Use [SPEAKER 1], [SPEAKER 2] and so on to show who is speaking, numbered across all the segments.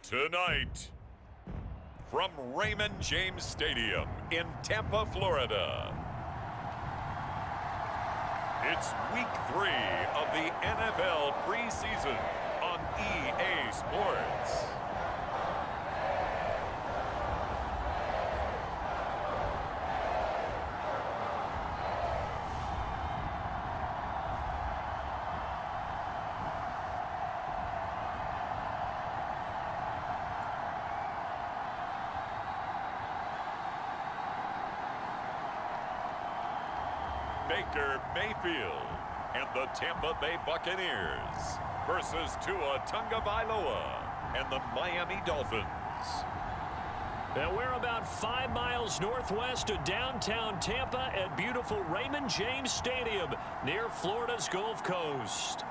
[SPEAKER 1] Tonight, from Raymond James Stadium in Tampa, Florida, it's Week 3 of the NFL preseason on EA Sports. Baker Mayfield and the Tampa Bay Buccaneers versus Tua Tagovailoa and the Miami Dolphins.
[SPEAKER 2] And we're about 5 miles northwest of downtown Tampa at beautiful Raymond James Stadium near Florida's Gulf Coast.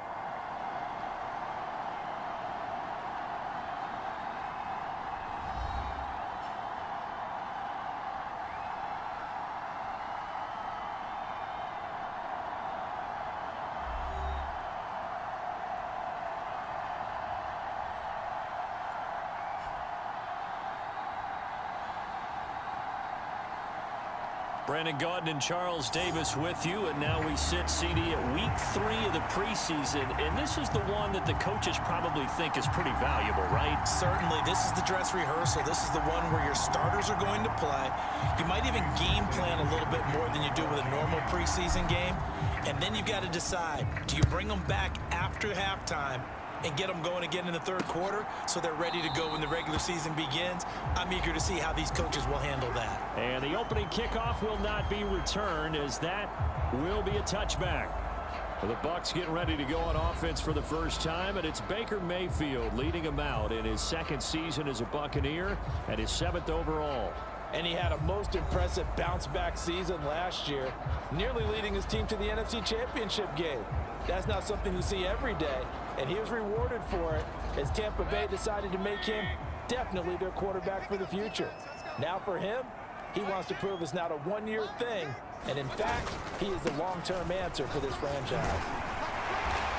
[SPEAKER 2] Brandon Gaudin and Charles Davis with you, and now we sit, CD, at Week 3 of the preseason, and this is the one that the coaches probably think is pretty valuable, right?
[SPEAKER 3] Certainly. This is the dress rehearsal. This is the one where your starters are going to play. You might even game plan a little bit more than you do with a normal preseason game, and then you've got to decide, do you bring them back after halftime and get them going again in the third quarter so they're ready to go when the regular season begins? I'm eager to see how these coaches will handle that.
[SPEAKER 2] And the opening kickoff will not be returned, as that will be a touchback. The Bucs getting ready to go on offense for the first time, and it's Baker Mayfield leading them out in his second season as a Buccaneer and his 7th overall.
[SPEAKER 4] And he had a most impressive bounce-back season last year, nearly leading his team to the NFC Championship game. That's not something you see every day, and he was rewarded for it as Tampa Bay decided to make him definitely their quarterback for the future. Now for him, he wants to prove it's not a one-year thing, and in fact, he is the long-term answer for this franchise.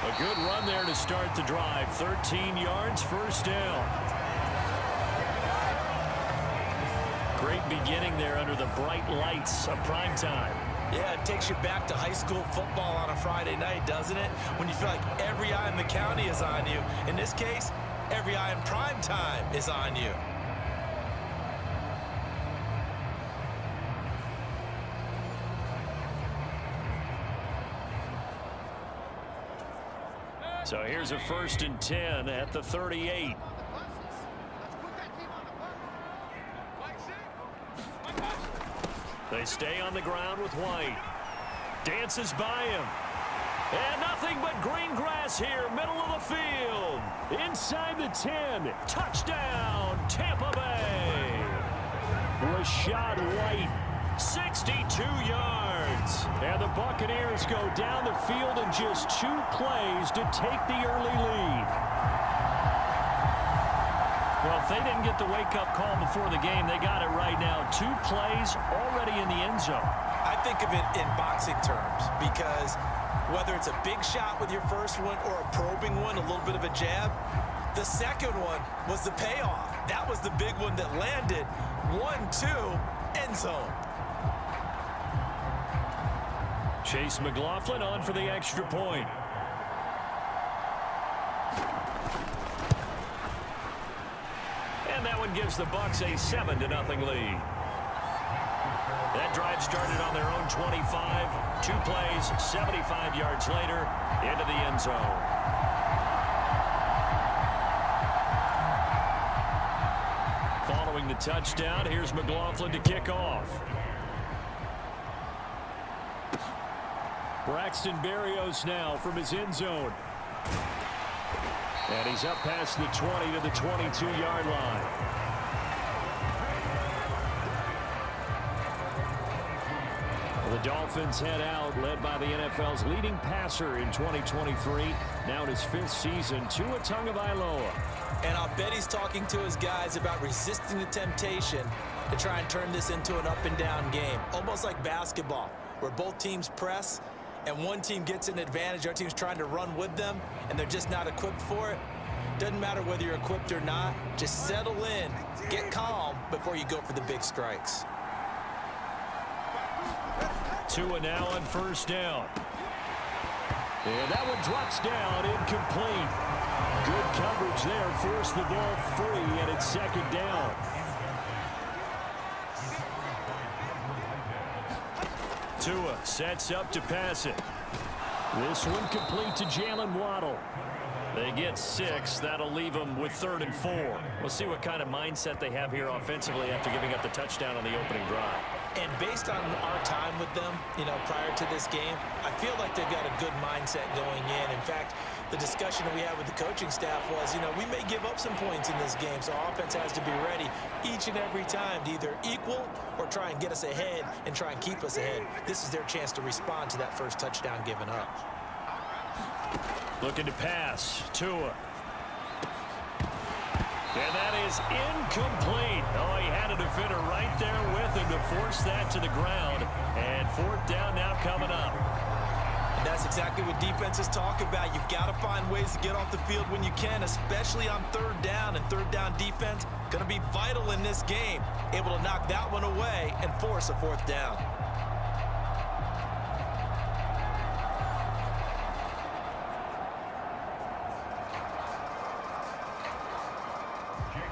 [SPEAKER 2] A good run there to start the drive. 13 yards, first down. Great beginning there under the bright lights of prime time.
[SPEAKER 3] Yeah, it takes you back to high school football on a Friday night, doesn't it? When you feel like every eye in the county is on you. In this case, every eye in prime time is on you.
[SPEAKER 2] So here's a 1st and 10 at the 38. They stay on the ground with White. Dances by him. And nothing but green grass here, middle of the field. Inside the 10. Touchdown, Tampa Bay. Rashad White, 62 yards. And the Buccaneers go down the field in just 2 plays to take the early lead. Well, if they didn't get the wake-up call before the game, they got it right now. 2 plays already in the end zone.
[SPEAKER 3] I think of it in boxing terms, because whether it's a big shot with your first one or a probing one, a little bit of a jab, the second one was the payoff. That was the big one that landed. 1-2, end zone.
[SPEAKER 2] Chase McLaughlin on for the extra point. And that one gives the Bucs a 7-0 lead. That drive started on their own 25. 2 plays, 75 yards later, into the end zone. Following the touchdown, here's McLaughlin to kick off. Braxton Berrios now from his end zone. And he's up past the 20 to the 22-yard line. The Dolphins head out, led by the NFL's leading passer in 2023. Now in his 5th season, Tua Tagovailoa.
[SPEAKER 3] And I'll bet he's talking to his guys about resisting the temptation to try and turn this into an up-and-down game. Almost like basketball, where both teams press, and one team gets an advantage, our team's trying to run with them, and they're just not equipped for it. Doesn't matter whether you're equipped or not. Just settle in, get calm before you go for the big strikes.
[SPEAKER 2] Tua now on first down. And that one drops down, incomplete. Good coverage there, forced the ball free, and it's second down. Tua sets up to pass it. This one complete to Jalen Waddle. They get 6. That'll leave them with 3rd and 4. We'll see what kind of mindset they have here offensively after giving up the touchdown on the opening drive.
[SPEAKER 3] And based on our time with them, prior to this game, I feel like they've got a good mindset going in. In fact, the discussion that we had with the coaching staff was, we may give up some points in this game, so our offense has to be ready each and every time to either equal or try and get us ahead and try and keep us ahead. This is their chance to respond to that first touchdown given up.
[SPEAKER 2] Looking to pass. Tua. And that is incomplete. Oh, he had a defender right there with him to force that to the ground. And 4th down now coming up.
[SPEAKER 3] And that's exactly what defenses talk about. You've got to find ways to get off the field when you can, especially on 3rd down. And 3rd down defense going to be vital in this game. Able to knock that one away and force a 4th down.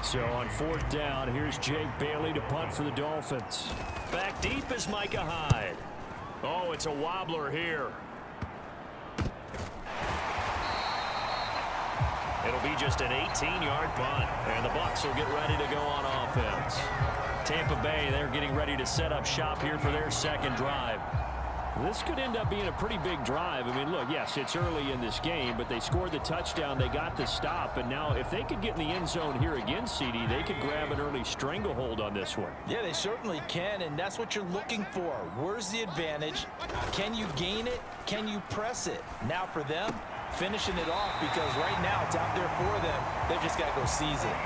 [SPEAKER 2] So on 4th down, here's Jake Bailey to punt for the Dolphins. Back deep is Micah Hyde. Oh, it's a wobbler here. It'll be just an 18-yard punt, and the Bucs will get ready to go on offense. Tampa Bay, they're getting ready to set up shop here for their second drive. This could end up being a pretty big drive. I mean, look, yes, it's early in this game, but they scored the touchdown. They got the stop. And now if they could get in the end zone here again, CD, they could grab an early stranglehold on this one.
[SPEAKER 3] Yeah, they certainly can, and that's what you're looking for. Where's the advantage? Can you gain it? Can you press it? Now for them, finishing it off, because right now it's out there for them. They've just got to go seize it.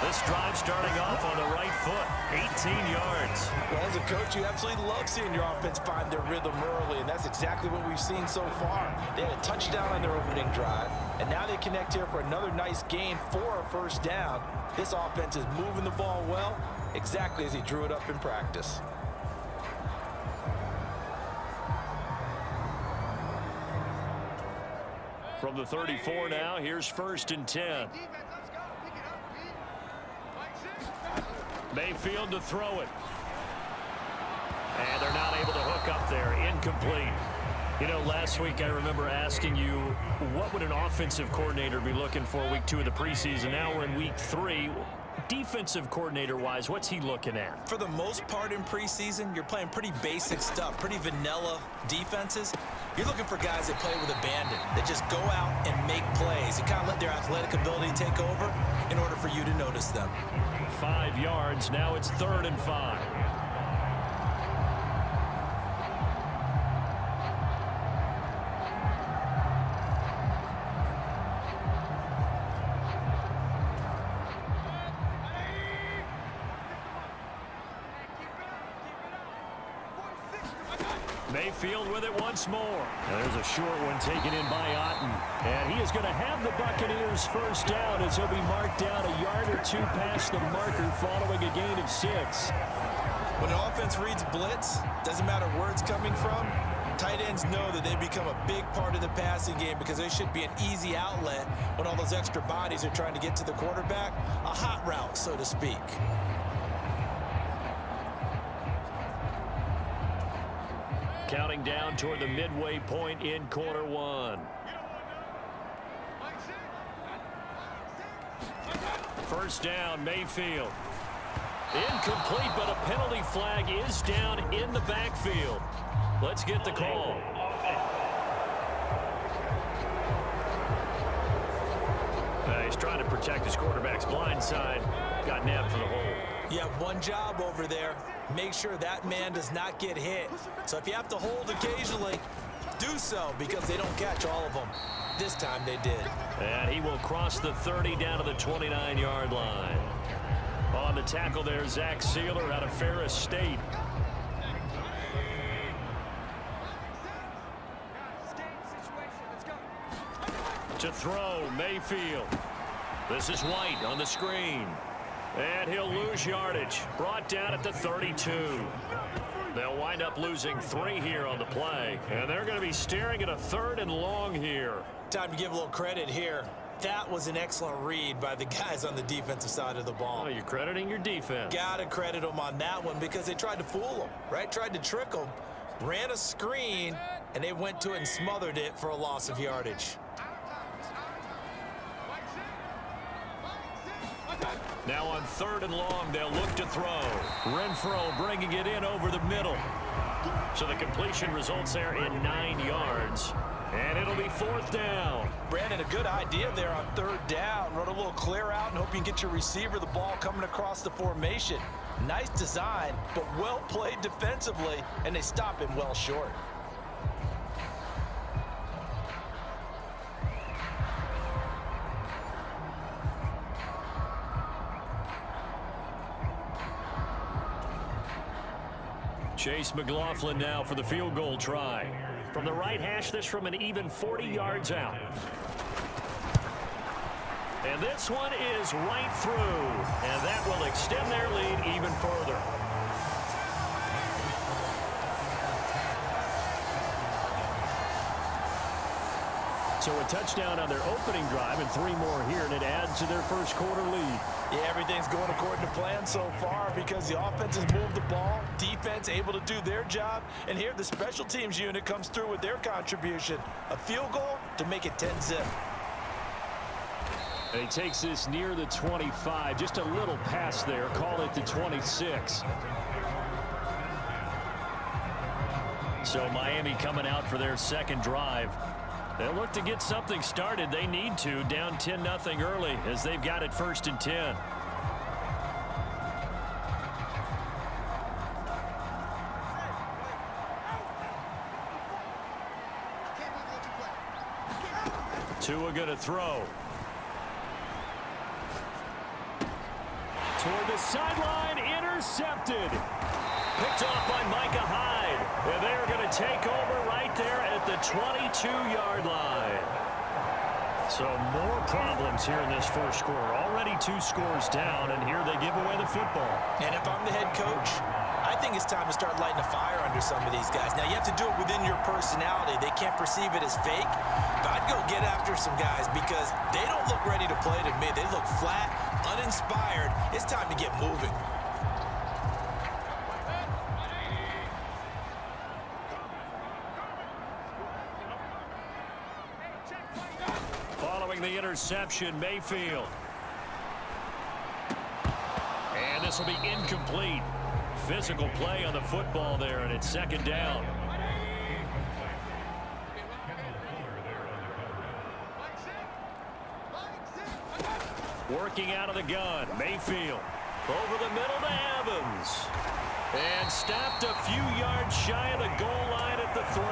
[SPEAKER 2] This drive starting off on the right foot, 18 yards.
[SPEAKER 3] Well, as a coach, you absolutely love seeing your offense find their rhythm early, and that's exactly what we've seen so far. They had a touchdown on their opening drive, and now they connect here for another nice gain for a 1st down. This offense is moving the ball well, exactly as he drew it up in practice.
[SPEAKER 2] From the 34 now, here's 1st and 10. Mayfield to throw it. And they're not able to hook up there. Incomplete. Last week I remember asking you, what would an offensive coordinator be looking for week 2 of the preseason? Now we're in week 3. Defensive coordinator-wise, what's he looking at?
[SPEAKER 3] For the most part in preseason, you're playing pretty basic stuff, pretty vanilla defenses. You're looking for guys that play with abandon, that just go out and make plays and kind of let their athletic ability take over in order for you to notice them.
[SPEAKER 2] 5 yards. Now it's 3rd and 5. Mayfield with it once more. There's a short one taken in by Otten. And he is going to have the Buccaneers 1st down as he'll be marked down a yard or 2 past the marker following a gain of 6.
[SPEAKER 3] When an offense reads blitz, doesn't matter where it's coming from, tight ends know that they become a big part of the passing game because they should be an easy outlet when all those extra bodies are trying to get to the quarterback. A hot route, so to speak.
[SPEAKER 2] Counting down toward the midway point in quarter 1. 1st down, Mayfield. Incomplete, but a penalty flag is down in the backfield. Let's get the call. He's trying to protect his quarterback's blind side. Got nabbed for the hold.
[SPEAKER 3] You have one job over there. Make sure that man does not get hit. So if you have to hold occasionally, do so, because they don't catch all of them. This time they did.
[SPEAKER 2] And he will cross the 30 down to the 29-yard line. On the tackle there, Zach Sealer out of Ferris State. To throw, Mayfield. This is White on the screen. And he'll lose yardage. Brought down at the 32. They'll wind up losing 3 here on the play. And they're going to be staring at a 3rd and long here.
[SPEAKER 3] Time to give a little credit here. That was an excellent read by the guys on the defensive side of the ball.
[SPEAKER 2] Oh, you're crediting your defense.
[SPEAKER 3] Got to credit them on that one because they tried to fool them, right? Tried to trick them. Ran a screen, and they went to it and smothered it for a loss of yardage.
[SPEAKER 2] Now on 3rd and long, they'll look to throw. Renfro bringing it in over the middle. So the completion results there in 9 yards. And it'll be 4th down.
[SPEAKER 3] Brandon, a good idea there on 3rd down. Run a little clear out and hope you can get your receiver the ball coming across the formation. Nice design, but well played defensively, and they stop him well short.
[SPEAKER 2] Chase McLaughlin now for the field goal try. From the right hash, this from an even 40 yards out. And this one is right through. And that will extend their lead even further. So a touchdown on their opening drive and 3 more here, and it adds to their first quarter lead.
[SPEAKER 4] Yeah, everything's going according to plan so far because the offense has moved the ball, defense able to do their job, and here the special teams unit comes through with their contribution. A field goal to make it 10-zip.
[SPEAKER 2] And he takes this near the 25, just a little pass there, call it the 26. So Miami coming out for their second drive. They'll look to get something started. They need to, down 10-0 early as they've got it 1st and 10. Tua going to throw. Toward the sideline, intercepted. Picked off by Micah Hyde. And they're going to take over right there at the 22-yard line. So more problems here in this first quarter. Already 2 scores down, and here they give away the football.
[SPEAKER 3] And if I'm the head coach, I think it's time to start lighting a fire under some of these guys. Now, you have to do it within your personality. They can't perceive it as fake. But I'd go get after some guys because they don't look ready to play to me. They look flat, uninspired. It's time to get moving.
[SPEAKER 2] Following the interception, Mayfield. And this will be incomplete. Physical play on the football there, and it's 2nd down. Working out of the gun, Mayfield. Over the middle to Evans. And stopped a few yards shy of the goal line at the 3.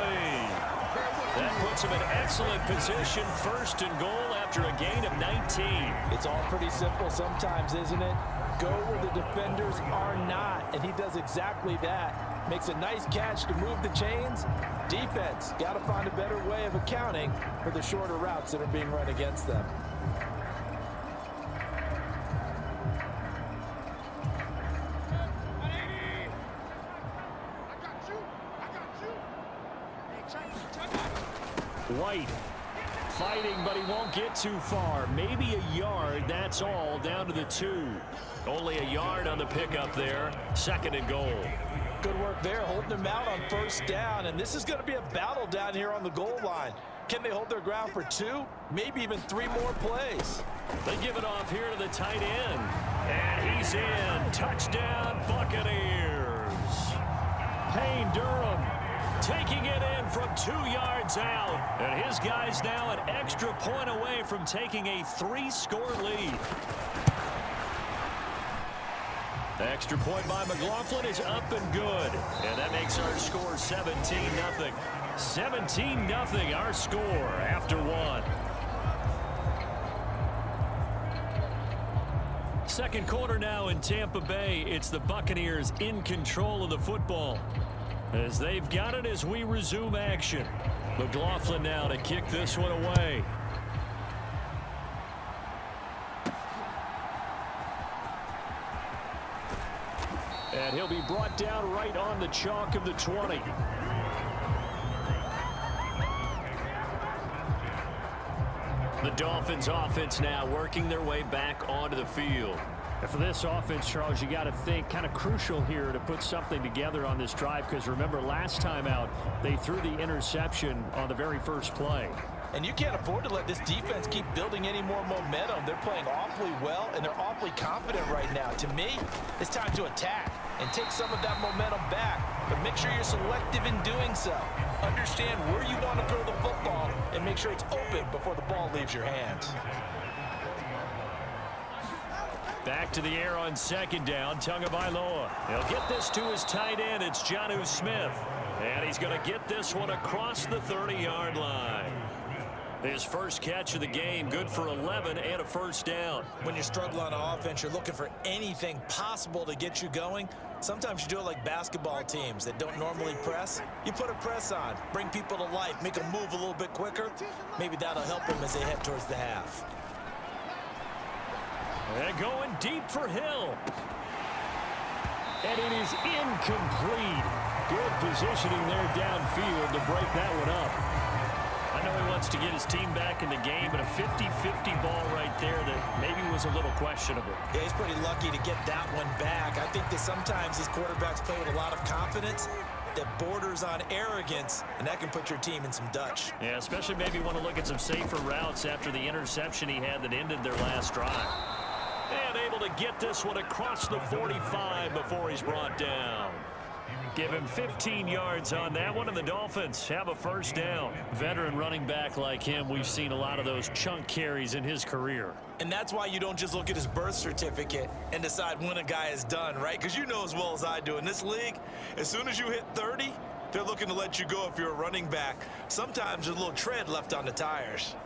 [SPEAKER 2] That puts him in excellent position, 1st and goal after a gain of 19.
[SPEAKER 4] It's all pretty simple sometimes, isn't it? Go where the defenders are not, and he does exactly that. Makes a nice catch to move the chains. Defense, got to find a better way of accounting for the shorter routes that are being run against them.
[SPEAKER 2] White fighting, but he won't get too far. Maybe a yard, that's all, down to the 2. Only a yard on the pickup there. 2nd and goal.
[SPEAKER 4] Good work there, holding them out on 1st down, and this is going to be a battle down here on the goal line. Can they hold their ground for 2, maybe even 3 more plays?
[SPEAKER 2] They give it off here to the tight end. And he's in. Touchdown, Buccaneers. Payne Durham taking it in from 2 yards out. And his guys now an extra point away from taking a 3-score lead. The extra point by McLaughlin is up and good. And that makes our score 17-0. 17-0 our score after 1. Second quarter now in Tampa Bay. It's the Buccaneers in control of the football as they've got it as we resume action. McLaughlin now to kick this one away. And he'll be brought down right on the chalk of the 20. The Dolphins offense now working their way back onto the field.
[SPEAKER 5] And for this offense, Charles, you got to think kind of crucial here to put something together on this drive, because remember last time out they threw the interception on the very first play.
[SPEAKER 4] And you can't afford to let this defense keep building any more momentum. They're playing awfully well, and they're awfully confident right now. To me, it's time to attack and take some of that momentum back. But make sure you're selective in doing so. Understand where you want to throw the football and make sure it's open before the ball leaves your hands.
[SPEAKER 2] Back to the air on second down, Tagovailoa. He'll get this to his tight end. It's Jonnu Smith. And he's going to get this one across the 30-yard line. His first catch of the game, good for 11 and a first down.
[SPEAKER 3] When you struggle on offense, you're looking for anything possible to get you going. Sometimes you do it like basketball teams that don't normally press. You put a press on, bring people to life, make them move a little bit quicker. Maybe that'll help them as they head towards the half.
[SPEAKER 2] And going deep for Hill. And it is incomplete. Good positioning there downfield to break that one up. I know he wants to get his team back in the game, but a 50-50 ball right there that maybe was a little questionable.
[SPEAKER 3] Yeah, he's pretty lucky to get that one back. I think that sometimes these quarterbacks play with a lot of confidence that borders on arrogance, and that can put your team in some Dutch.
[SPEAKER 2] Yeah, especially maybe want to look at some safer routes after the interception he had that ended their last drive. And able to get this one across the 45 before he's brought down. Give him 15 yards on that one, and the Dolphins have a first down. Veteran running back like him, we've seen a lot of those chunk carries in his career.
[SPEAKER 3] And that's why you don't just look at his birth certificate and decide when a guy is done, right? Because you know as well as I do, in this league, as soon as you hit 30, they're looking to let you go if you're a running back. Sometimes there's a little tread left on the tires.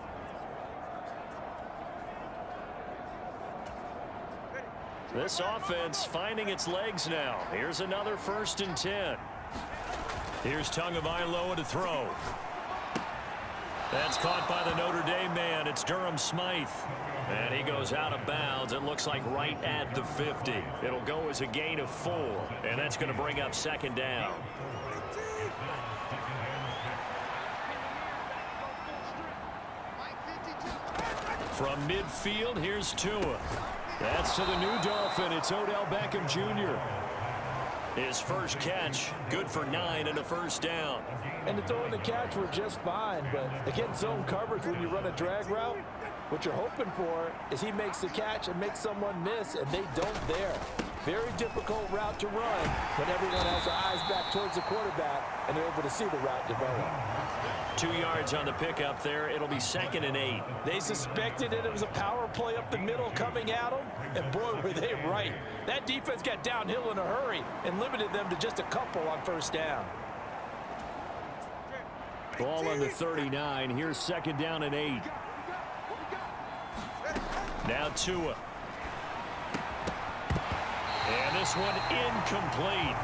[SPEAKER 2] This offense finding its legs now. Here's another 1st and 10. Here's Tagovailoa to throw. That's caught by the Notre Dame man. It's Durham Smythe. And he goes out of bounds. It looks like right at the 50. It'll go as a gain of 4. And that's going to bring up second down. From midfield, here's Tua. That's to the new Dolphin. It's Odell Beckham Jr. His first catch, good for 9 and a first down.
[SPEAKER 4] And the throw and the catch were just fine, but again, zone coverage when you run a drag route, what you're hoping for is he makes the catch and makes someone miss, and they don't there. Very difficult route to run when everyone has their eyes back towards the quarterback and they're able to see the route develop.
[SPEAKER 2] 2 yards on the pickup there. It'll be 2nd and 8.
[SPEAKER 4] They suspected that it was a power play up the middle coming at them, and boy, were they right. That defense got downhill in a hurry and limited them to just a couple on first down.
[SPEAKER 2] Ball on the 39. Here's 2nd down and 8. Now Tua. And this one incomplete.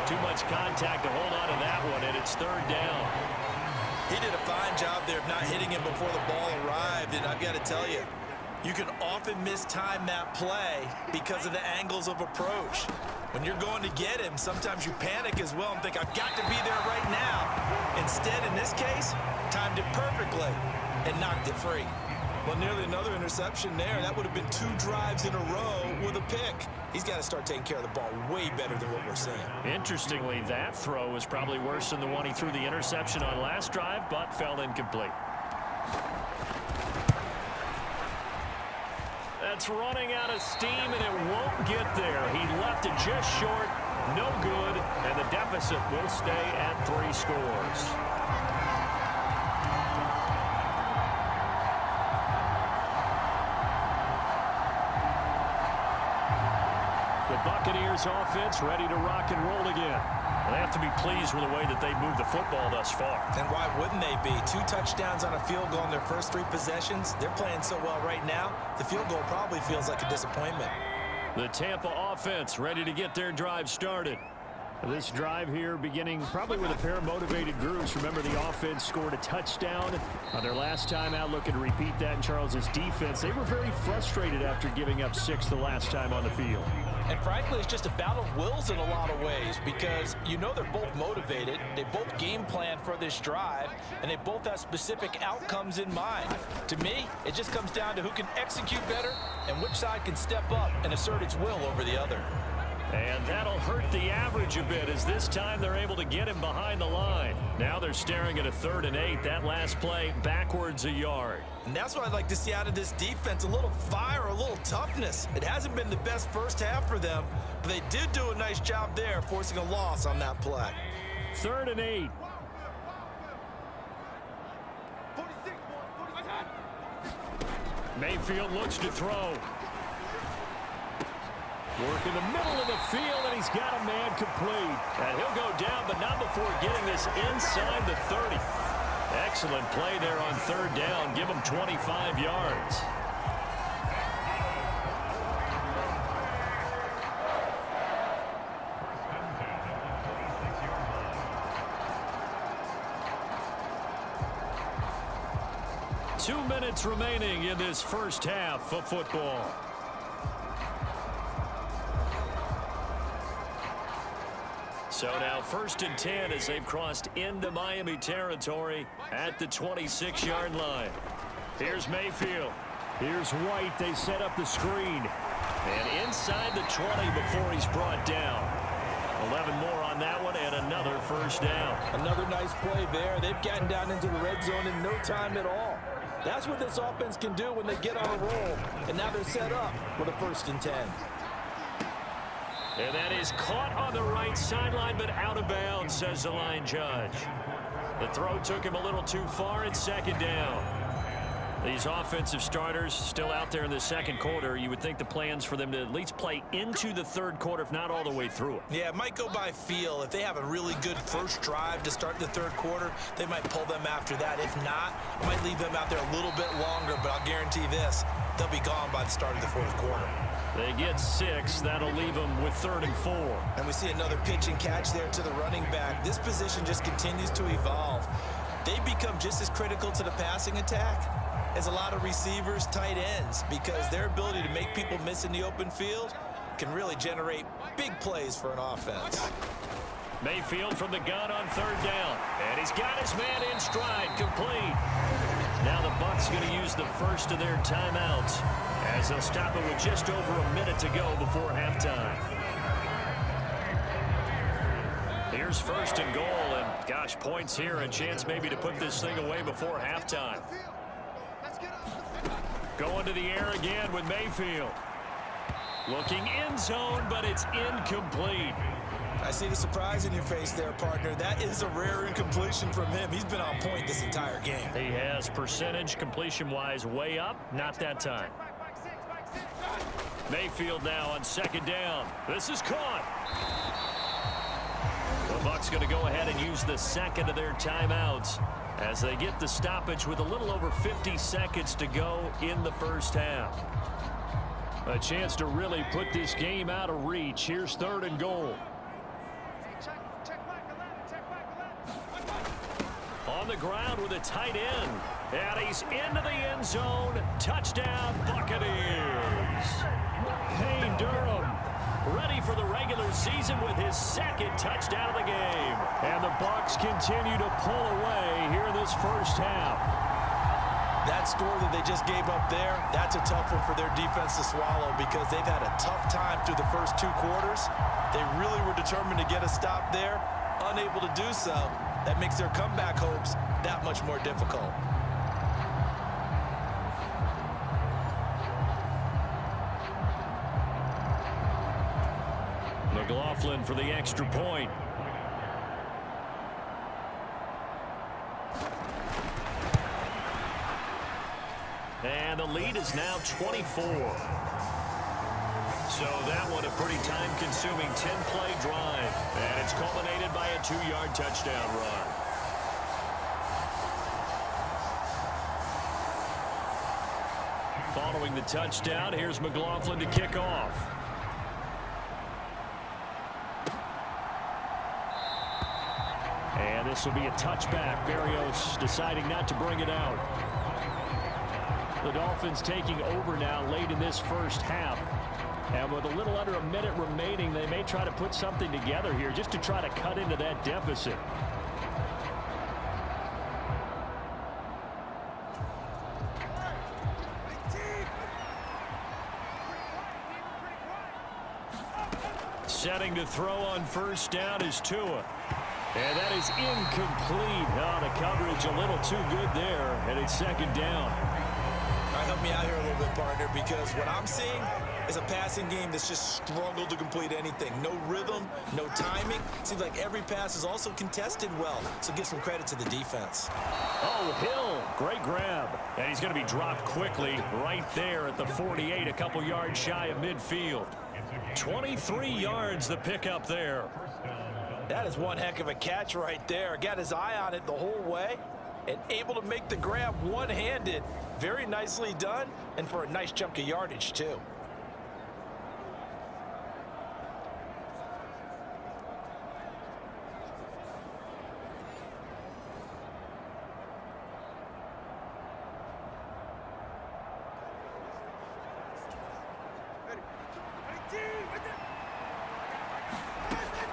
[SPEAKER 2] Too much contact to hold on to that one, and it's 3rd down.
[SPEAKER 3] He did a fine job there of not hitting him before the ball arrived, and I've got to tell you, you can often mistime that play because of the angles of approach. When you're going to get him, sometimes you panic as well and think, I've got to be there right now. Instead, in this case, timed it perfectly and knocked it free. Well, nearly another interception there. That would have been 2 drives in a row with a pick. He's got to start taking care of the ball way better than what we're seeing. Interestingly,
[SPEAKER 2] that throw was probably worse than the one he threw the interception on last drive, but fell incomplete. That's running out of steam, and it won't get there. He left it just short, no good, and the deficit will stay at 3 scores. Buccaneers offense ready to rock and roll again. They have to be pleased with the way that they moved the football thus far.
[SPEAKER 3] And why wouldn't they be? 2 touchdowns on a field goal in their first 3 possessions. They're playing so well right now, the field goal probably feels like a disappointment.
[SPEAKER 2] The Tampa offense ready to get their drive started.
[SPEAKER 5] This drive here beginning probably with a pair of motivated groups. Remember, the offense scored a touchdown on their last time out, looking to repeat that in Charles's defense. They were very frustrated after giving up 6 the last time on the field.
[SPEAKER 3] And frankly, it's just a battle of wills in a lot of ways because you know they're both motivated, they both game plan for this drive, and they both have specific outcomes in mind. To me, it just comes down to who can execute better and which side can step up and assert its will over the other.
[SPEAKER 2] And that'll hurt the average a bit as this time they're able to get him behind the line. Now they're staring at a 3rd and 8. That last play backwards a yard.
[SPEAKER 3] And that's what I'd like to see out of this defense, a little fire, a little toughness. It hasn't been the best first half for them, but they did do a nice job there forcing a loss on that play.
[SPEAKER 2] 3rd and 8. Mayfield looks to throw. Work in the middle of the field, and he's got a man complete. And he'll go down, but not before getting this inside the 30. Excellent play there on 3rd down. Give him 25 yards. Two minutes remaining in this first half of football. So now 1st and 10 as they've crossed into Miami territory at the 26-yard line. Here's Mayfield. Here's White. They set up the screen. And inside the 20 before he's brought down. 11 more on that one and another first down.
[SPEAKER 4] Another nice play there. They've gotten down into the red zone in no time at all. That's what this offense can do when they get on a roll. And now they're set up with a 1st and 10.
[SPEAKER 2] And that is caught on the right sideline, but out of bounds, says the line judge. The throw took him a little too far in 2nd down. These offensive starters still out there in the 2nd quarter. You would think the plans for them to at least play into the 3rd quarter, if not all the way through it.
[SPEAKER 3] Yeah, it might go by feel. If they have a really good first drive to start the 3rd quarter, they might pull them after that. If not, it might leave them out there a little bit longer, but I'll guarantee this, they'll be gone by the start of the 4th quarter.
[SPEAKER 2] They get 6. That'll leave them with 3rd and 4.
[SPEAKER 3] And we see another pitch and catch there to the running back. This position just continues to evolve. They become just as critical to the passing attack as a lot of receivers, tight ends, because their ability to make people miss in the open field can really generate big plays for an offense.
[SPEAKER 2] Mayfield from the gun on 3rd down. And he's got his man in stride, complete. Now the Bucs going to use the first of their timeouts as they'll stop it with just over a minute to go before halftime. Here's 1st and goal, and gosh, points here, a chance maybe to put this thing away before halftime. Going to the air again with Mayfield. Looking end zone, but it's incomplete.
[SPEAKER 3] I see the surprise in your face there, partner. That is a rare incompletion from him. He's been on point this entire game.
[SPEAKER 2] He has percentage completion-wise way up. Not that time. Mayfield now on 2nd down. This is caught. The Bucs going to go ahead and use the 2nd of their timeouts as they get the stoppage with a little over 50 seconds to go in the first half. A chance to really put this game out of reach. Here's 3rd and goal. On the ground with a tight end. And he's into the end zone. Touchdown, Buccaneers. Payne Durham ready for the regular season with his 2nd touchdown of the game. And the Bucs continue to pull away here in this first half.
[SPEAKER 3] That score that they just gave up there, that's a tough one for their defense to swallow because they've had a tough time through the first 2 quarters. They really were determined to get a stop there, unable to do so. That makes their comeback hopes that much more difficult.
[SPEAKER 2] McLaughlin for the extra point. And the lead is now 24. So that one a pretty time-consuming 10-play drive. And it's culminated by a 2-yard touchdown run. Following the touchdown, here's McLaughlin to kick off. And this will be a touchback. Berrios deciding not to bring it out. The Dolphins taking over now late in this first half.
[SPEAKER 5] And with a little under a minute remaining, they may try to put something together here just to try to cut into that deficit. Setting to throw on first down is Tua. And that is incomplete. Oh, the coverage a little too good there, and it's second down.
[SPEAKER 3] All right, help me out here a little bit, partner, because what I'm seeing is a passing game that's just struggled to complete anything. No rhythm, no timing. Seems like every pass is also contested well, so give some credit to the defense.
[SPEAKER 5] Oh, Hill, great grab. And he's going to be dropped quickly right there at the 48, a couple yards shy of midfield. 23 yards the pickup there.
[SPEAKER 4] That is one heck of a catch right there. Got his eye on it the whole way and able to make the grab one-handed. Very nicely done, and for a nice chunk of yardage, too.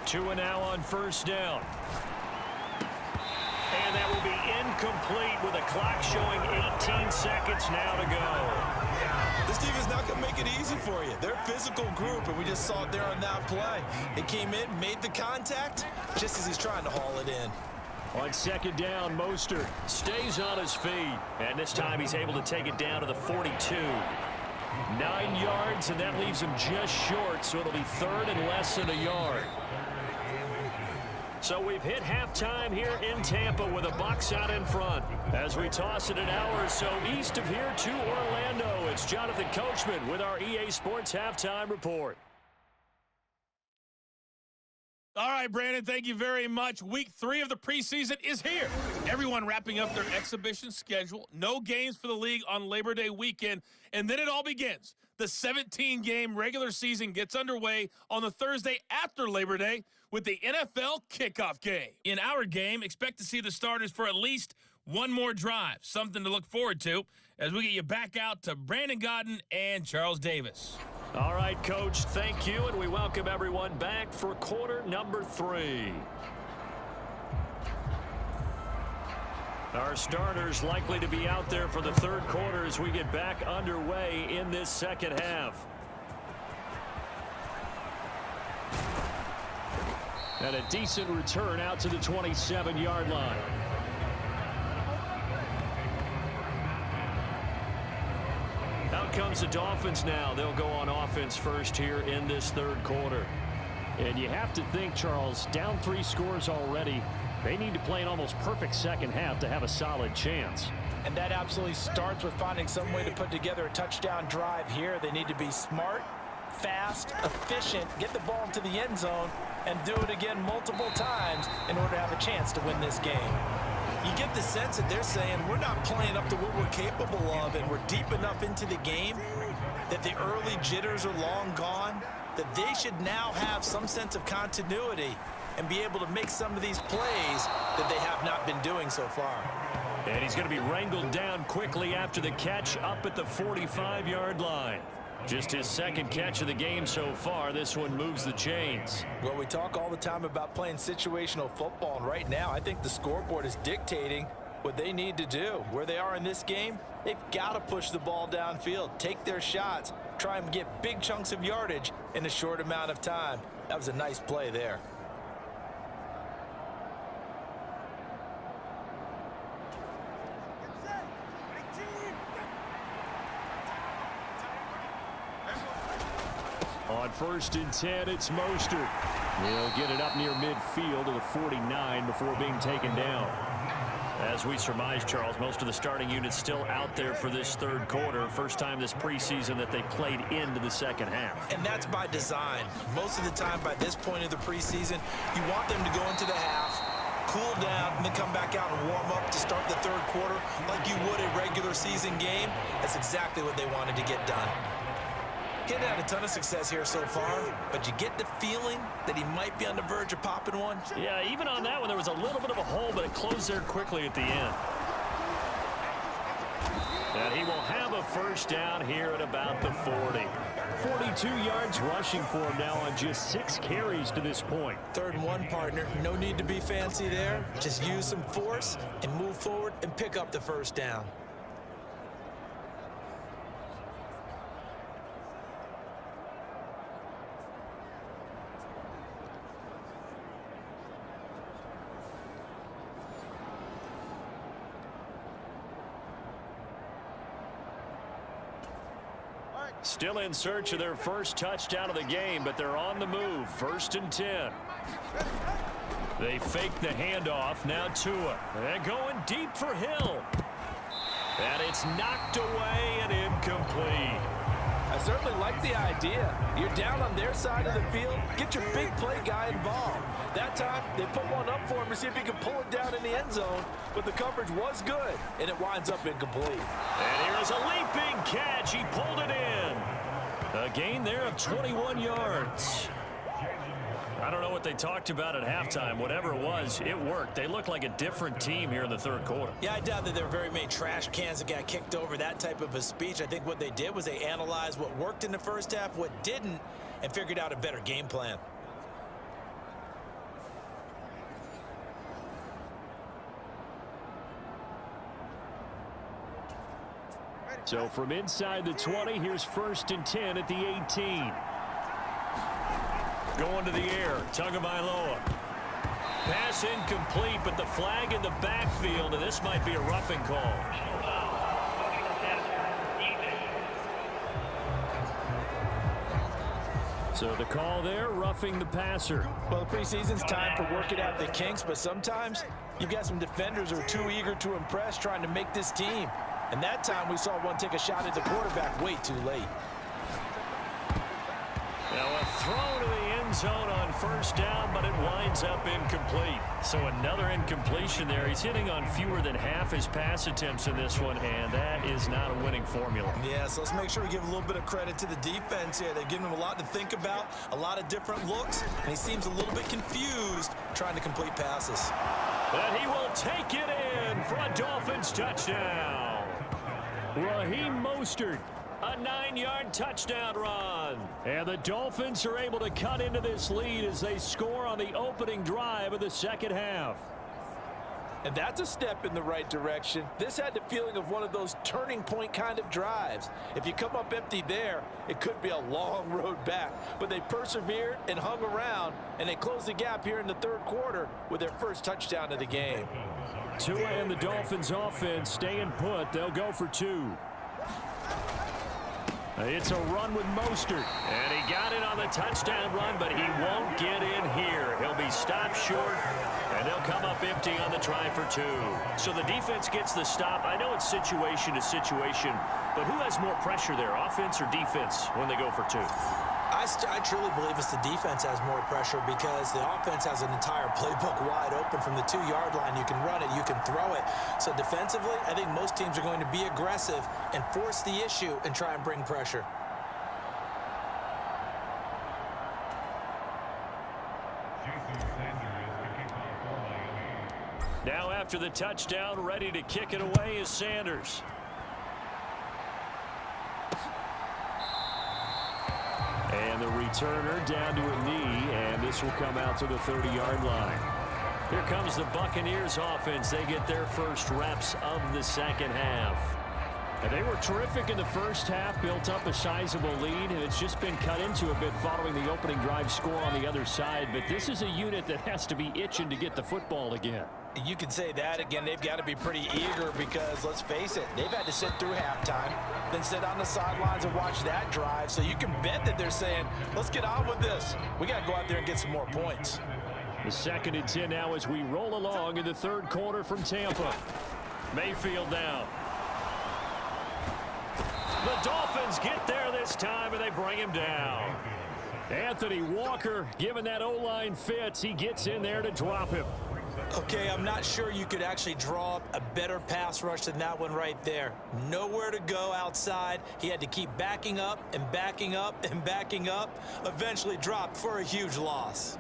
[SPEAKER 5] Tua now on first down. And that will be incomplete with a clock showing 18 seconds now to go.
[SPEAKER 3] This defense not going to make it easy for you. They're a physical group, and we just saw it there on that play. It came in, made the contact, just as he's trying to haul it in.
[SPEAKER 5] On second down, Mostert stays on his feet. And this time he's able to take it down to the 42. 9 yards, and that leaves him just short, so it'll be third and less than a yard. So we've hit halftime here in Tampa with a Bucs out in front. As we toss it an hour or so east of here to Orlando, it's Jonathan Coachman with our EA Sports Halftime Report.
[SPEAKER 6] All right, Brandon, thank you very much. Week 3 of the preseason is here. Everyone wrapping up their exhibition schedule. No games for the league on Labor Day weekend, and then it all begins. The 17-game regular season gets underway on the Thursday after Labor Day with the NFL kickoff game. In our game, expect to see the starters for at least one more drive, something to look forward to as we get you back out to Brandon Godden and Charles Davis.
[SPEAKER 5] All right, Coach, thank you, and we welcome everyone back for quarter number 3. Our starters likely to be out there for the third quarter as we get back underway in this second half. And a decent return out to the 27-yard line. Out comes the Dolphins now. They'll go on offense first here in this third quarter. And you have to think, Charles, down 3 scores already. They need to play an almost perfect second half to have a solid chance.
[SPEAKER 4] And that absolutely starts with finding some way to put together a touchdown drive here. They need to be smart, fast, efficient, get the ball into the end zone, and do it again multiple times in order to have a chance to win this game. You get the sense that they're saying we're not playing up to what we're capable of, and we're deep enough into the game that the early jitters are long gone, that they should now have some sense of continuity and be able to make some of these plays that they have not been doing so far.
[SPEAKER 5] And he's going to be wrangled down quickly after the catch up at the 45-yard line. Just his second catch of the game so far. This one moves the chains.
[SPEAKER 4] Well, we talk all the time about playing situational football, and right now I think the scoreboard is dictating what they need to do. Where they are in this game, they've got to push the ball downfield, take their shots, try and get big chunks of yardage in a short amount of time. That was a nice play there.
[SPEAKER 5] On 1st and 10, it's Mostert. He'll get it up near midfield to the 49 before being taken down. As we surmise, Charles, most of the starting units still out there for this third quarter. First time this preseason that they played into the second half.
[SPEAKER 3] And that's by design. Most of the time by this point of the preseason, you want them to go into the half, cool down, and then come back out and warm up to start the third quarter like you would a regular season game. That's exactly what they wanted to get done. He hadn't had a ton of success here so far, but you get the feeling that he might be on the verge of popping one.
[SPEAKER 5] Yeah, even on that one, there was a little bit of a hole, but it closed there quickly at the end. And he will have a first down here at about the 40.
[SPEAKER 2] 42 yards rushing for him now on just 6 carries to this point.
[SPEAKER 3] 3rd and 1, partner. No need to be fancy there. Just use some force and move forward and pick up the 1st down.
[SPEAKER 2] Still in search of their first touchdown of the game, but they're on the move. 1st and 10. They fake the handoff. Now Tua. They're going deep for Hill. And it's knocked away and incomplete.
[SPEAKER 4] I certainly like the idea. You're down on their side of the field. Get your big play guy involved. That time, they put one up for him to see if he can pull it down in the end zone. But the coverage was good, and it winds up incomplete.
[SPEAKER 2] And here is a leaping catch. He pulled it in. A gain there of 21 yards. I don't know what they talked about at halftime. Whatever it was, it worked. They look like a different team here in the 3rd quarter.
[SPEAKER 3] Yeah, I doubt that there were very many trash cans that got kicked over, that type of a speech. I think what they did was they analyzed what worked in the 1st half, what didn't, and figured out a better game plan.
[SPEAKER 2] So from inside the 20, here's 1st and 10 at the 18. Going to the air, Tagovailoa. Pass incomplete, but the flag in the backfield, and this might be a roughing call. So the call there, roughing the passer.
[SPEAKER 4] Well, the preseason's time for working out the kinks, but sometimes you've got some defenders who are too eager to impress, trying to make this team. And that time we saw one take a shot at the quarterback way too late.
[SPEAKER 2] Now a throw to the end zone on 1st down, but it winds up incomplete. So another incompletion there. He's hitting on fewer than half his pass attempts in this one, and that is not a winning formula.
[SPEAKER 3] Yeah, so let's make sure we give a little bit of credit to the defense here. They've given him a lot to think about, a lot of different looks, and he seems a little bit confused trying to complete passes.
[SPEAKER 2] But he will take it in for a Dolphins touchdown. Raheem Mostert, a 9-yard touchdown run. And the Dolphins are able to cut into this lead as they score on the opening drive of the 2nd half.
[SPEAKER 4] And that's a step in the right direction. This had the feeling of one of those turning point kind of drives. If you come up empty there, it could be a long road back. But they persevered and hung around, and they closed the gap here in the 3rd quarter with their first touchdown of the game.
[SPEAKER 2] Tua and the Dolphins offense staying put. They'll go for 2. It's a run with Mostert. And he got it on the touchdown run, but he won't get in here. He'll be stopped short, and they'll come up empty on the try for 2. So the defense gets the stop. I know it's situation to situation, but who has more pressure there, offense or defense, when they go for 2?
[SPEAKER 3] I truly believe it's the defense has more pressure because the offense has an entire playbook wide open from the 2-yard line. You can run it, you can throw it. So defensively, I think most teams are going to be aggressive and force the issue and try and bring pressure.
[SPEAKER 2] Now after the touchdown, ready to kick it away is Sanders. And the returner down to a knee, and this will come out to the 30-yard line. Here comes the Buccaneers offense. They get their first reps of the 2nd half. And they were terrific in the 1st half, built up a sizable lead, and it's just been cut into a bit following the opening drive score on the other side. But this is a unit that has to be itching to get the football again.
[SPEAKER 3] You can say that again. They've got to be pretty eager because, let's face it, they've had to sit through halftime, then sit on the sidelines and watch that drive. So you can bet that they're saying, let's get on with this. We got to go out there and get some more points.
[SPEAKER 2] The 2nd and 10 now as we roll along in the 3rd quarter from Tampa. Mayfield down. The Dolphins get there this time, and they bring him down. Anthony Walker, given that O-line fits, he gets in there to drop him.
[SPEAKER 3] Okay, I'm not sure you could actually draw up a better pass rush than that one right there. Nowhere to go outside. He had to keep backing up and backing up and backing up. Eventually dropped for a huge loss.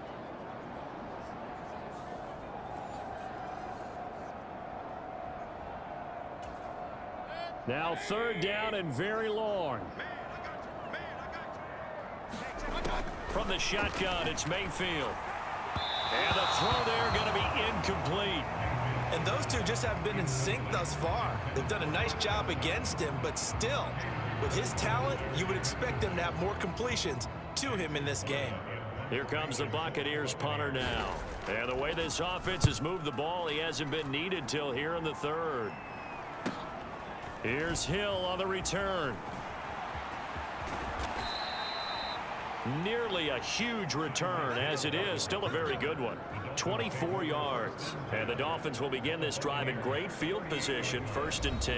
[SPEAKER 2] Now 3rd down and very long. From the shotgun, it's Mayfield. And the throw there going to be incomplete.
[SPEAKER 3] And those two just haven't been in sync thus far. They've done a nice job against him, but still, with his talent, you would expect him to have more completions to him in this game.
[SPEAKER 2] Here comes the Buccaneers punter now. And the way this offense has moved the ball, he hasn't been needed till here in the third. Here's Hill on the return. Nearly a huge return, as it is still a very good one. 24 yards. And the Dolphins will begin this drive in great field position, 1st and 10.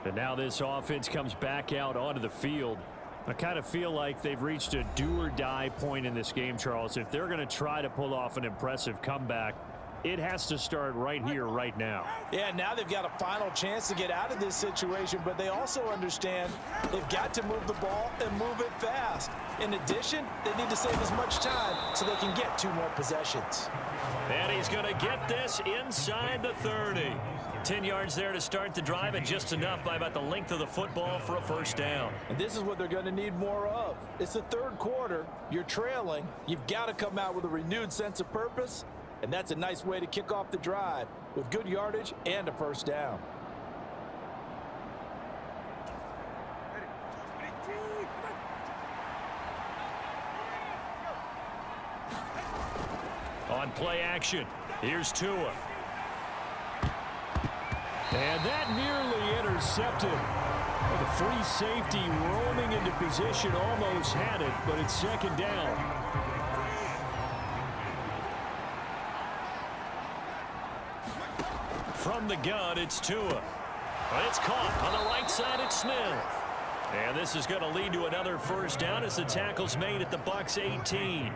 [SPEAKER 5] And now this offense comes back out onto the field. I kind of feel like they've reached a do-or-die point in this game, Charles. If they're going to try to pull off an impressive comeback, it has to start right here, right now.
[SPEAKER 4] Yeah, now they've got a final chance to get out of this situation, but they also understand they've got to move the ball and move it fast. In addition, they need to save as much time so they can get 2 more possessions.
[SPEAKER 2] And he's going to get this inside the 30. 10 yards there to start the drive, and just enough by about the length of the football for a 1st down.
[SPEAKER 4] And this is what they're going to need more of. It's the 3rd quarter. You're trailing. You've got to come out with a renewed sense of purpose, and that's a nice way to kick off the drive with good yardage and a 1st down.
[SPEAKER 2] On play action, here's Tua.
[SPEAKER 5] And that nearly intercepted. The free safety roaming into position almost had it, but it's 2nd down.
[SPEAKER 2] From the gun, it's Tua. But it's caught on the right side. It's Smith. And this is going to lead to another 1st down as the tackle's made at the Bucs 18.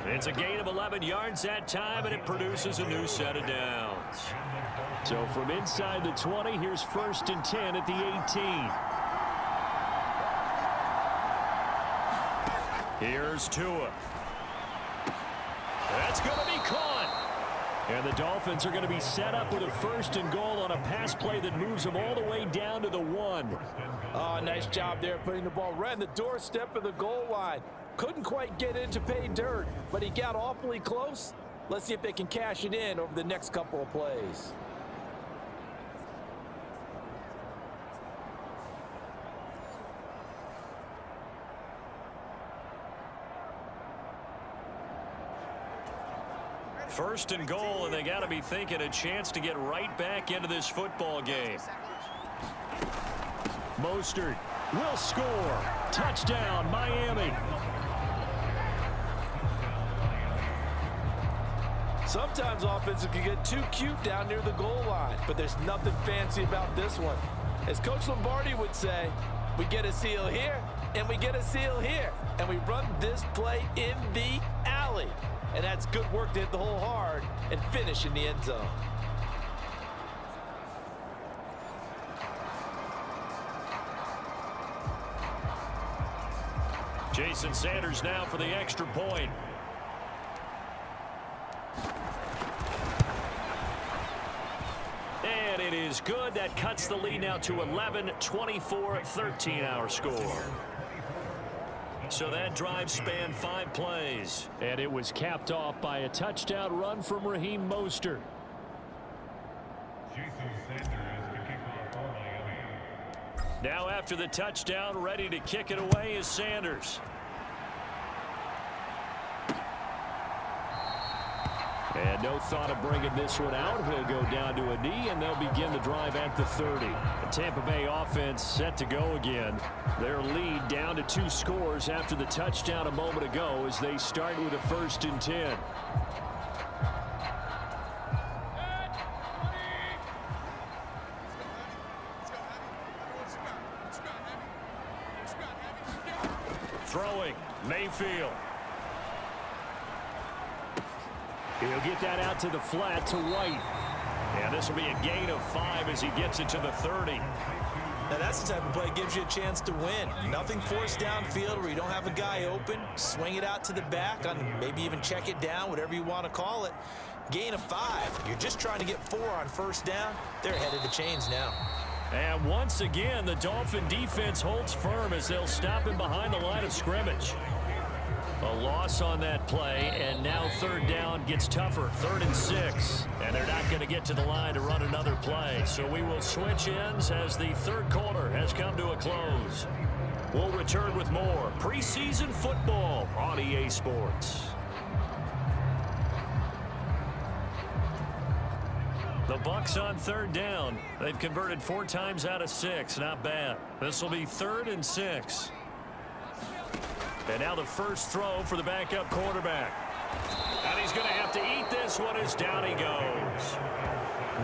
[SPEAKER 2] It's a gain of 11 yards that time, and it produces a new set of downs.
[SPEAKER 5] So from inside the 20, here's 1st and 10 at the 18.
[SPEAKER 2] Here's Tua. That's going to be caught.
[SPEAKER 5] And the Dolphins are going to be set up with a 1st and goal on a pass play that moves them all the way down to the 1.
[SPEAKER 4] Oh, nice job there putting the ball right on the doorstep of the goal line. Couldn't quite get in to pay dirt, but he got awfully close. Let's see if they can cash it in over the next couple of plays.
[SPEAKER 2] First and goal, and they got to be thinking a chance to get right back into this football game.
[SPEAKER 5] Mostert will score. Touchdown, Miami.
[SPEAKER 4] Sometimes offenses can get too cute down near the goal line, but there's nothing fancy about this one. As Coach Lombardi would say, we get a seal here, and we get a seal here, and we run this play in the alley. And that's good work to hit the hole hard and finish in the end zone.
[SPEAKER 2] Jason Sanders now for the extra point. And it is good. That cuts the lead now to 11, 24, 13 our score. So that drive spanned 5 plays.
[SPEAKER 5] And it was capped off by a touchdown run from Raheem Mostert.
[SPEAKER 2] Now after the touchdown, ready to kick it away is Sanders.
[SPEAKER 5] And no thought of bringing this one out. He'll go down to a knee, and they'll begin the drive at the 30. The Tampa Bay offense set to go again. Their lead down to 2 scores after the touchdown a moment ago as they start with a 1st and 10.
[SPEAKER 2] Throwing, Mayfield.
[SPEAKER 5] He'll get that out to the flat to White.
[SPEAKER 2] And this will be a gain of 5 as he gets it to the 30.
[SPEAKER 3] Now that's the type of play that gives you a chance to win. Nothing forced downfield where you don't have a guy open. Swing it out to the back, on maybe even check it down, whatever you want to call it. Gain of 5. You're just trying to get 4 on 1st down. They're ahead of the chains now.
[SPEAKER 2] And once again, the Dolphin defense holds firm as they'll stop him behind the line of scrimmage. A loss on that play, and now third down gets tougher. 3rd and 6. And they're not going to get to the line to run another play. So we will switch ends as the third quarter has come to a close. We'll return with more preseason football on EA Sports. The Bucs on 3rd down. They've converted 4 times out of 6. Not bad. This will be 3rd and 6. And now the first throw for the backup quarterback. And he's going to have to eat this one as down he goes.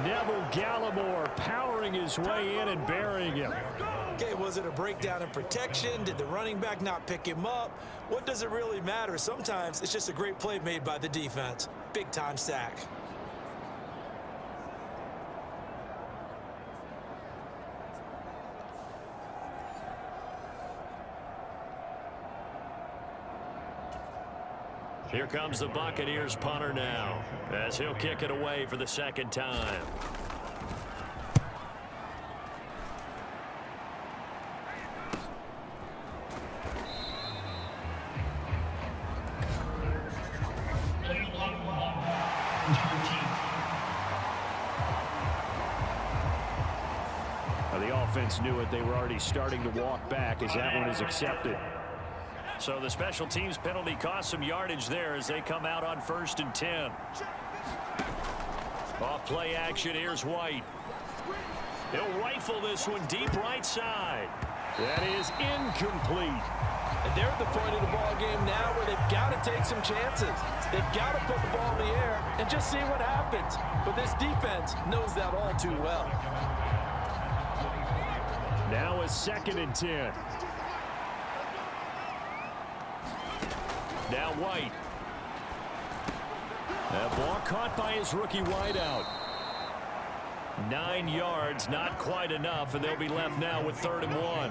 [SPEAKER 2] Neville Gallimore powering his way in and burying him.
[SPEAKER 3] Okay, was it a breakdown in protection? Did the running back not pick him up? What does it really matter? Sometimes it's just a great play made by the defense. Big-time sack.
[SPEAKER 2] Here comes the Buccaneers punter now, as he'll kick it away for the second time. The offense knew it. They were already starting to walk back as that one is accepted. So the special teams penalty cost some yardage there as they come out on 1st and 10. Off play action, here's White. He'll rifle this one deep right side. That is incomplete.
[SPEAKER 4] And they're at the point of the ball game now where they've got to take some chances. They've got to put the ball in the air and just see what happens. But this defense knows that all too well.
[SPEAKER 2] Now a 2nd and 10. Now White. That ball caught by his rookie wideout. 9 yards, not quite enough, and they'll be left now with 3rd and 1.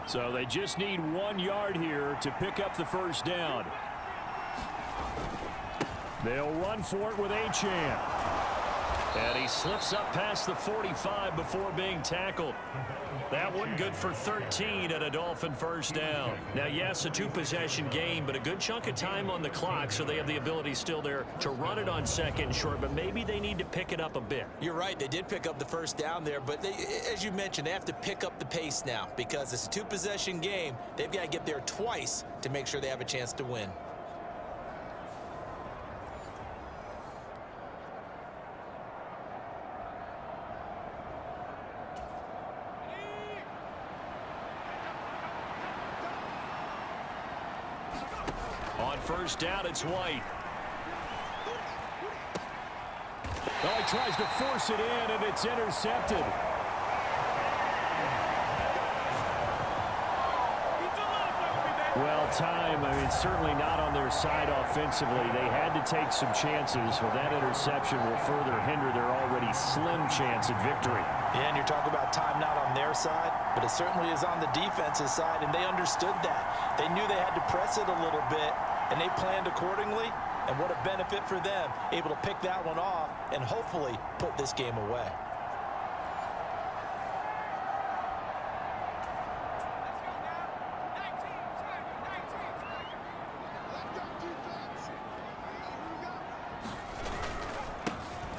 [SPEAKER 2] So they just need 1 yard here to pick up the first down. They'll run for it with Achane. And he slips up past the 45 before being tackled. That one good for 13 at a Dolphin first down. Now, yes, a 2-possession game, but a good chunk of time on the clock, so they have the ability still there to run it on 2nd and short, but maybe they need to pick it up a bit.
[SPEAKER 3] You're right. They did pick up the first down there, but they, as you mentioned, they have to pick up the pace now because it's a 2-possession game. They've got to get there twice to make sure they have a chance to win.
[SPEAKER 2] On first down, it's White. Well, he tries to force it in, and it's intercepted. Well, time, I mean, certainly not on their side offensively. They had to take some chances. Well, that interception will further hinder their already slim chance at victory.
[SPEAKER 4] Yeah, and you're talking about time not on their side, but it certainly is on the defense's side, and they understood that. They knew they had to press it a little bit, and they planned accordingly, and what a benefit for them, able to pick that one off and hopefully put this game away.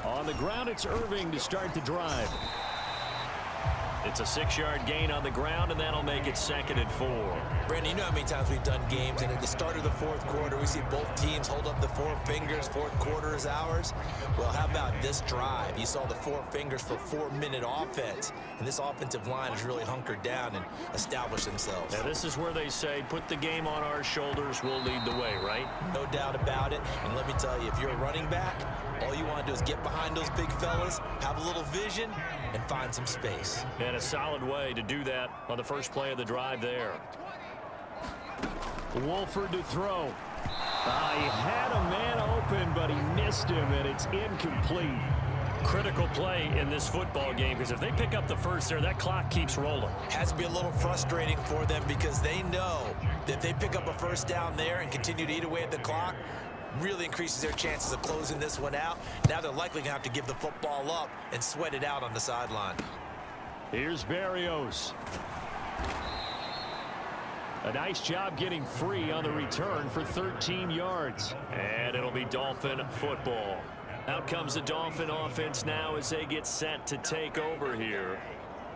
[SPEAKER 2] On the ground, it's Irving to start the drive. It's a 6-yard gain on the ground, and that'll make it 2nd and 4.
[SPEAKER 3] Brandon, you know how many times we've done games, and at the start of the 4th quarter, we see both teams hold up the 4 fingers, 4th quarter is ours. Well, how about this drive? You saw the 4 fingers for 4-minute offense, and this offensive line has really hunkered down and established themselves.
[SPEAKER 2] Now, this is where they say, put the game on our shoulders, we'll lead the way, right?
[SPEAKER 3] No doubt about it, and let me tell you, if you're a running back, all you want to do is get behind those big fellas, have a little vision, and find some space.
[SPEAKER 2] And a solid way to do that on the first play of the drive there. Wolford to throw. He had a man open, but he missed him, and it's incomplete. Critical play in this football game, because if they pick up the first there, that clock keeps rolling.
[SPEAKER 3] Has to be a little frustrating for them because they know If they pick up a first down there and continue to eat away at the clock, really increases their chances of closing this one out. Now they're likely going to have to give the football up and sweat it out on the sideline.
[SPEAKER 2] Here's Berrios. A nice job getting free on the return for 13 yards. And it'll be Dolphin football. Out comes the Dolphin offense now as they get set to take over here.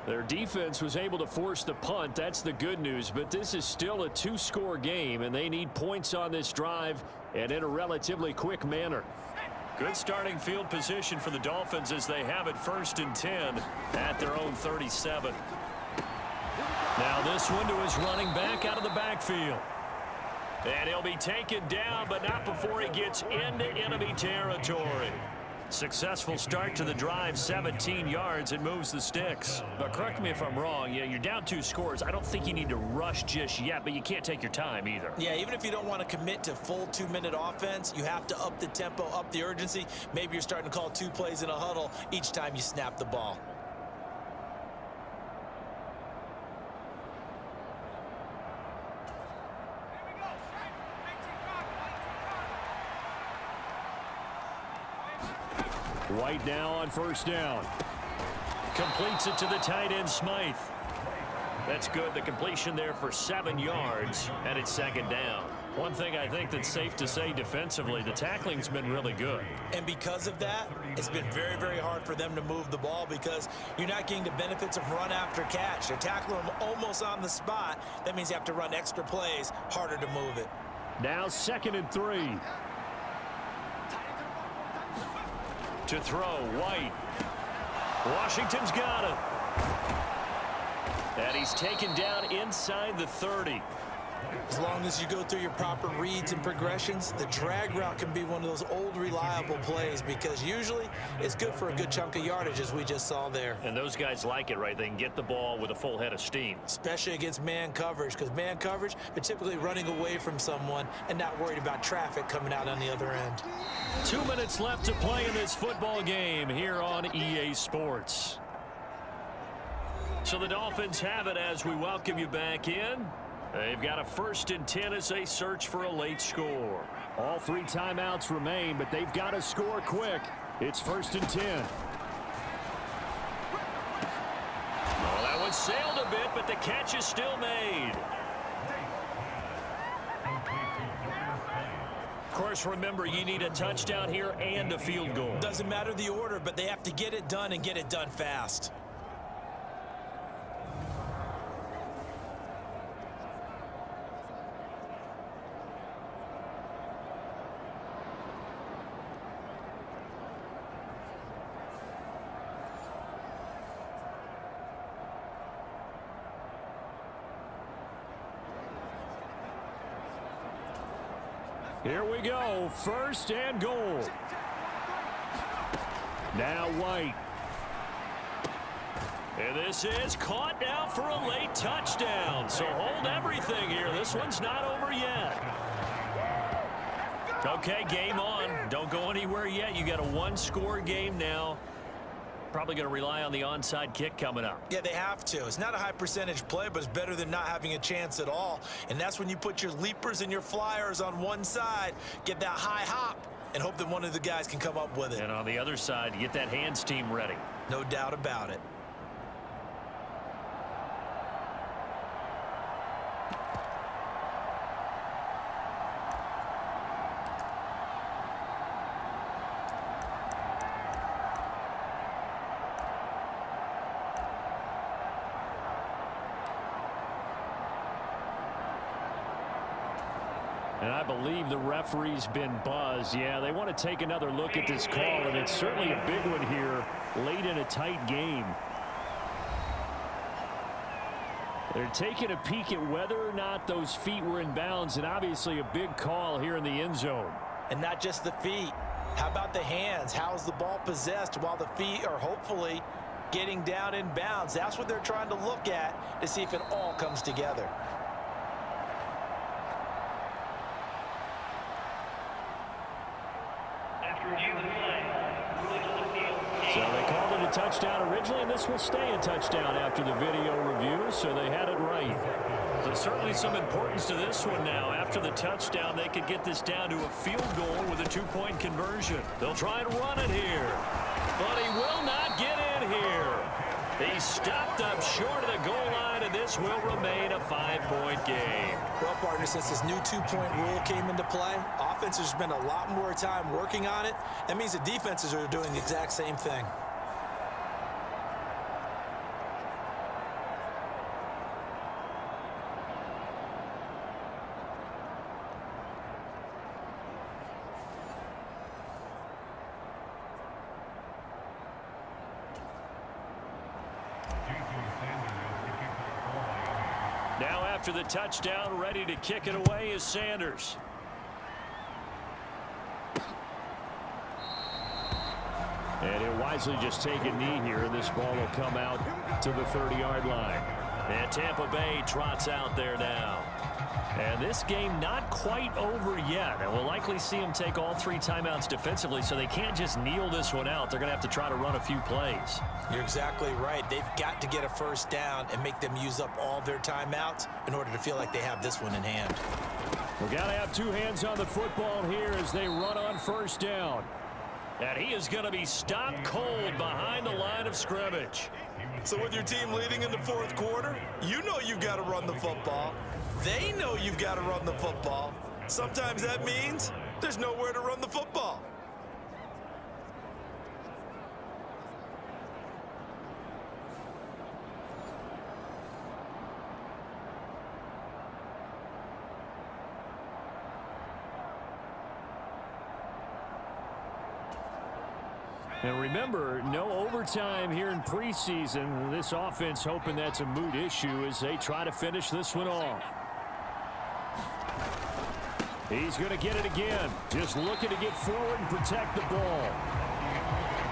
[SPEAKER 2] Their defense was able to force the punt. That's the good news. But this is still a two-score game, and they need points on this drive and in a relatively quick manner. Good starting field position for the Dolphins as they have it 1st and 10 at their own 37. Now this one to his running back out of the backfield. And he'll be taken down, but not before he gets into enemy territory. Successful start to the drive, 17 yards, and moves the sticks. But correct me if I'm wrong, you're down 2 scores. I don't think you need to rush just yet, but you can't take your time either.
[SPEAKER 3] Yeah, even if you don't want to commit to full 2-minute offense, you have to up the tempo, up the urgency. Maybe you're starting to call 2 plays in a huddle each time you snap the ball.
[SPEAKER 2] White now on 1st down. Completes it to the tight end, Smythe. That's good. The completion there for 7 yards, and it's 2nd down. One thing I think that's safe to say defensively, the tackling's been really good.
[SPEAKER 3] And because of that, it's been very, very hard for them to move the ball because you're not getting the benefits of run after catch. They're tackling them almost on the spot. That means you have to run extra plays, harder to move it.
[SPEAKER 2] Now 2nd and 3. To throw, White. Washington's got him. And he's taken down inside the 30.
[SPEAKER 3] As long as you go through your proper reads and progressions, the drag route can be one of those old reliable plays because usually it's good for a good chunk of yardage as we just saw there.
[SPEAKER 2] And those guys like it, right? They can get the ball with a full head of steam.
[SPEAKER 3] Especially against man coverage because man coverage, they're typically running away from someone and not worried about traffic coming out on the other end.
[SPEAKER 2] 2 minutes left to play in this football game here on EA Sports. So the Dolphins have it as we welcome you back in. They've got a 1st and 10 as they search for a late score. All 3 timeouts remain, but they've got to score quick. It's 1st and 10. Well, that one sailed a bit, but the catch is still made. Of course, remember, you need a touchdown here and a field goal.
[SPEAKER 3] Doesn't matter the order, but they have to get it done and get it done fast.
[SPEAKER 2] Here we go, 1st and goal. Now White. And this is caught now for a late touchdown. So hold everything here. This one's not over yet. Okay, game on. Don't go anywhere yet. You got a 1-score game now. Probably going to rely on the onside kick coming up.
[SPEAKER 3] Yeah, they have to. It's not a high percentage play, but it's better than not having a chance at all. And that's when you put your leapers and your flyers on one side, get that high hop, and hope that one of the guys can come up with it.
[SPEAKER 2] And on the other side, get that hands team ready.
[SPEAKER 3] No doubt about it.
[SPEAKER 2] And I believe the referee's been buzzed. Yeah, they want to take another look at this call, and it's certainly a big one here late in a tight game. They're taking a peek at whether or not those feet were in bounds, and obviously a big call here in the end zone.
[SPEAKER 3] And not just the feet. How about the hands? How's the ball possessed while the feet are hopefully getting down in bounds? That's what they're trying to look at to see if it all comes together.
[SPEAKER 2] So they called it a touchdown originally, and this will stay a touchdown after the video review, so they had it right. So certainly some importance to this one now. After the touchdown, they could get this down to a field goal with a 2-point conversion. They'll try and run it here, but he will not get in here. He's stopped up short of the goal line, and this will remain a 5-point game.
[SPEAKER 3] Well, partner, since this new 2-point rule came into play, offenses spend a lot more time working on it. That means the defenses are doing the exact same thing.
[SPEAKER 2] Now after the touchdown, ready to kick it away is Sanders. And he'll wisely just take a knee here. This ball will come out to the 30-yard line. And Tampa Bay trots out there now. And this game not quite over yet. And we'll likely see them take all 3 timeouts defensively, so they can't just kneel this one out. They're going to have to try to run a few plays.
[SPEAKER 3] You're exactly right. They've got to get a first down and make them use up all their timeouts in order to feel like they have this one in hand.
[SPEAKER 2] We've got to have 2 hands on the football here as they run on first down. And he is going to be stopped cold behind the line of scrimmage.
[SPEAKER 3] So with your team leading in the 4th quarter, you know you've got to run the football. They know you've got to run the football. Sometimes that means there's nowhere to run the football.
[SPEAKER 2] And remember, no overtime here in preseason. This offense hoping that's a moot issue as they try to finish this one off. He's going to get it again. Just looking to get forward and protect the ball.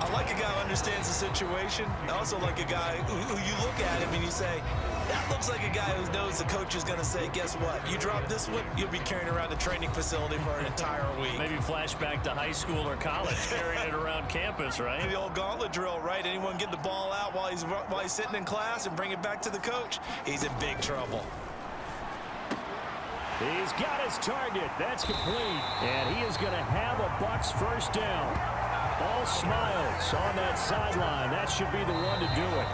[SPEAKER 3] I like a guy who understands the situation. I also like a guy who you look at him and you say, that looks like a guy who knows the coach is going to say, guess what? You drop this one, you'll be carrying around the training facility for an entire week.
[SPEAKER 2] Maybe flashback to high school or college, carrying it around campus, right?
[SPEAKER 3] The old gauntlet drill, right? Anyone get the ball out while he's sitting in class and bring it back to the coach? He's in big trouble.
[SPEAKER 2] He's got his target. That's complete. And he is going to have a Bucs first down. All smiles on that sideline. That should be the one to do it.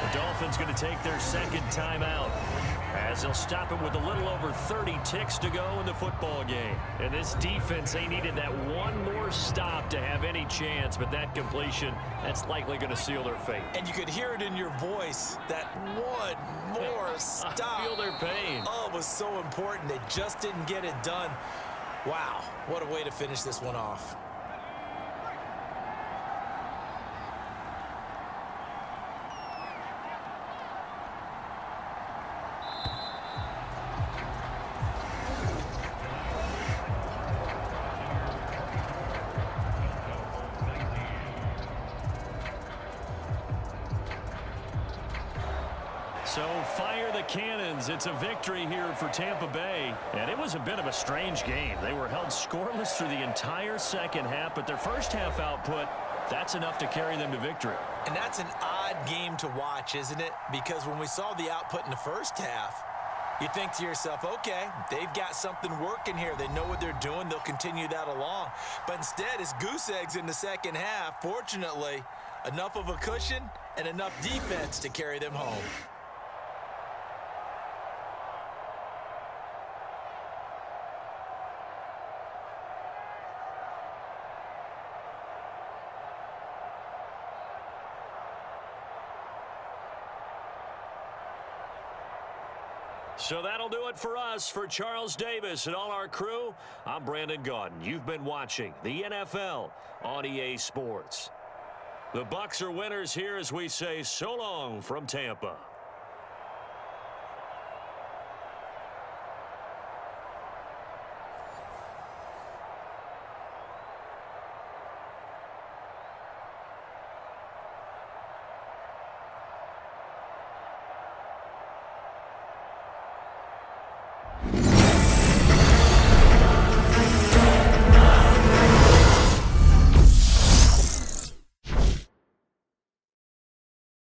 [SPEAKER 2] The Dolphins going to take their second timeout as they'll stop it with a little over 30 ticks to go in the football game. And this defense, they needed that one more stop to have any chance, but that completion, that's likely going to seal their fate.
[SPEAKER 3] And you could hear it in your voice, that one more stop.
[SPEAKER 2] I feel their pain.
[SPEAKER 3] Oh, it was so important. They just didn't get it done. Wow, what a way to finish this one off.
[SPEAKER 2] So fire the cannons. It's a victory here for Tampa Bay. And it was a bit of a strange game. They were held scoreless through the entire second half, but their first half output, that's enough to carry them to victory.
[SPEAKER 3] And that's an odd game to watch, isn't it? Because when we saw the output in the first half, you think to yourself, okay, they've got something working here. They know what they're doing. They'll continue that along. But instead, it's goose eggs in the second half. Fortunately, enough of a cushion and enough defense to carry them home.
[SPEAKER 2] So that'll do it for us. For Charles Davis and all our crew, I'm Brandon Gaudin. You've been watching the NFL on EA Sports. The Bucs are winners here as we say so long from Tampa.